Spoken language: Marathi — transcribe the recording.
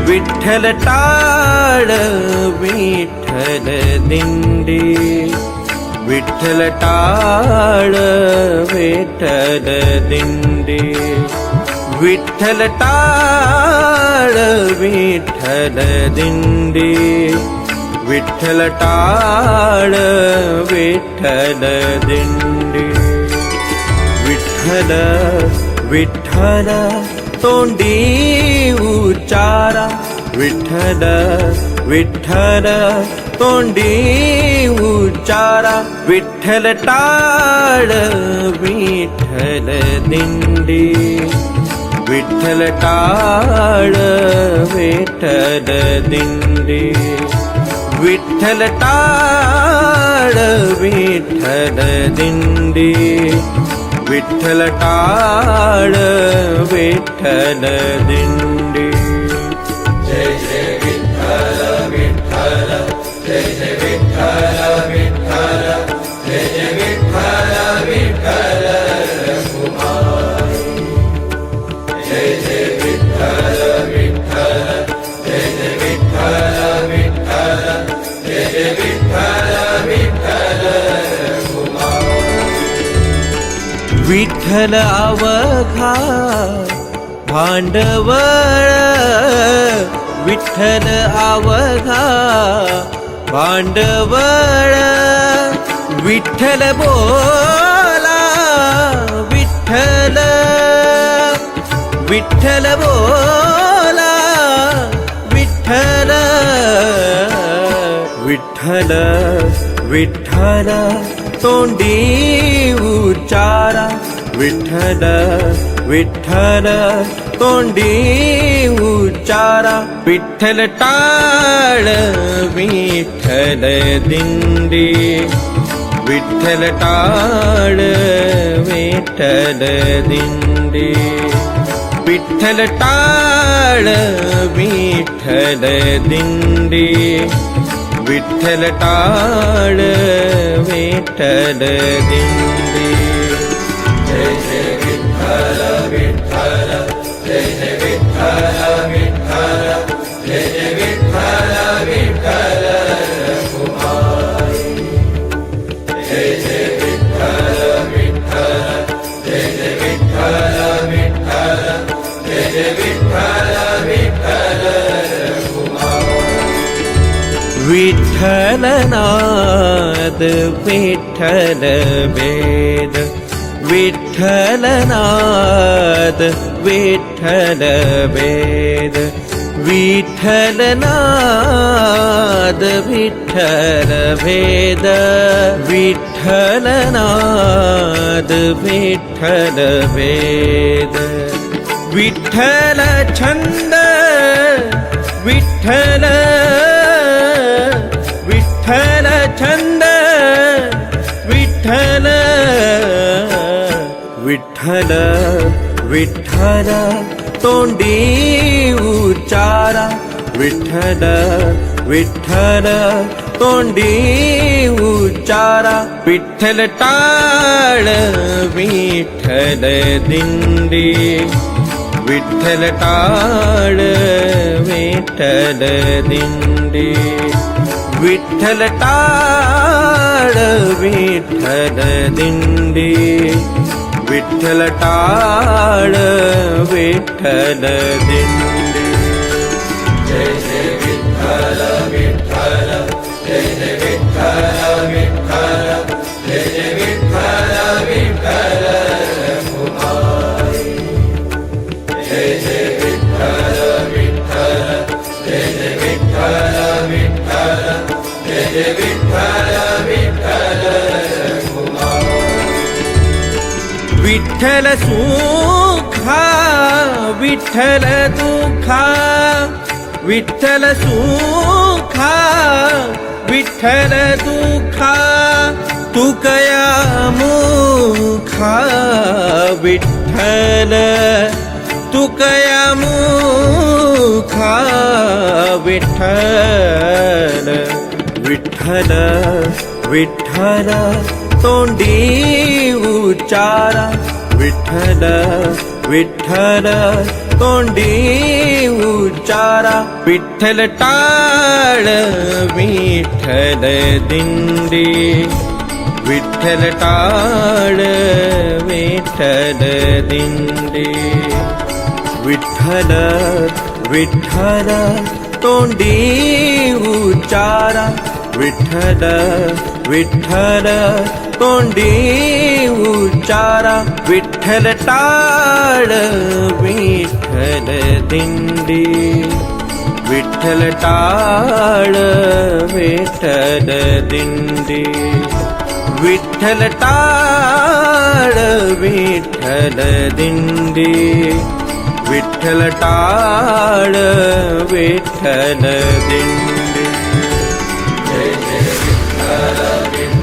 विठ्ठल टाळ विठ्ठल दिंडी, विठ्ठल टाळ विठ्ठल दिंडी, विठ्ठल टाळ विठ्ठल दिंडी, विठ्ठल टाळ विठ्ठल दिंडी. विठ्ठल विठ्ठल तोंडी उच्चारा, विठ्ठल विठ्ठल तोंडी उच्चारा, विठ्ठल टाळ विठ्ठल दिंडी, विठ्ठल टाळ विठ्ठल दिंडी, विठ्ठल टाळ विठ्ठल दिंडी, विठ्ठल टाळ विठ्ठल दिंडी. जय जय विठ्ठल विठ्ठल, जय जय विठ्ठल विठ्ठल, जय जय विठ्ठल विठ्ठल रखुमाई. जय जय विठ्ठल विठ्ठल, जय जय विठ्ठल विठ्ठल, जय जय विठ्ठल विठ्ठल रखुमाई. विठ्ठल अवघा भांडवळ, विठ्ठल अवघा भांडवळ, विठ्ठल बोला विठ्ठल, विठ्ठल बोला विठ्ठल, विठ्ठल विठ्ठल तोंडी उच्चारा, विठ्ठल विठ्ठल तोंडी उच्चारा, विठ्ठल टाळ विठ्ठल दिंडी, विठ्ठल टाळ विठ्ठल दिंडी, विठ्ठल टाळ विठ्ठल दिंडी, विठ्ठल टाळ विठ्ठल दिंडी. जय जय विठ्ठल विठ्ठल, जय जय विठ्ठल विठ्ठल, जय जय विठ्ठल विठ्ठल रखुमाई. जय जय विठ्ठल विठ्ठल, जय जय विठ्ठल विठ्ठल, जय जय विठ्ठल विठ्ठल रखुमाई. विठ्ठल नाद विठ्ठल वेद, विठ्ठल नाद विठ्ठल वेद, विठ्ठल नाद विठ्ठल वेद, विठ्ठल नाद विठ्ठल वेद, विठ्ठल छंद विठ्ठल, विठ्ठल छंद विठ्ठल, विठ्ठल विठ्ठल तोंडी उच्चारा, विठ्ठल विठ्ठल तोंडी उच्चारा, विठ्ठल टाळ विठ्ठल दिंडी, विठ्ठल टाळ विठ्ठल दिंडी, विठ्ठल टाळ विठ्ठल दिंडी, विठ्ठल टाळ विठ्ठल दिंडी. जय जय विठ्ठल विठ्ठल, जय जय विठ्ठल विठ्ठल, जय जय विठ्ठल विठ्ठल रखुमाई. जय जय विठ्ठल विठ्ठल, जय जय विठ्ठल विठ्ठल. जय जय विठ्ठल विठ्ठल विठ्ठल सुखा विठ्ठल दुखा विठ्ठल सुखा विठ्ठल दुखा तू कया मुखा विठ्ठल तू कया मुखा विठ्ठल विठ्ठल विठ्ठल तोंडी उच्चारा विठ्ठल विठ्ठल तोंडी उच्चारा विठ्ठल टाळ विठ्ठल दिंडी विठ्ठल टाळ विठ्ठल दिंडी विठ्ठल विठ्ठल तोंडी उच्चारा विठ्ठल विठ्ठल तोंडी उच्चारा विठ्ठल टाळ विठ्ठल दिंडी विठ्ठल टाळ विठ्ठल दिंडी विठ्ठल टाळ विठ्ठल दिंडी विठ्ठल टाळ विठ्ठल दिंडी जय जय विठ्ठल विठ्ठल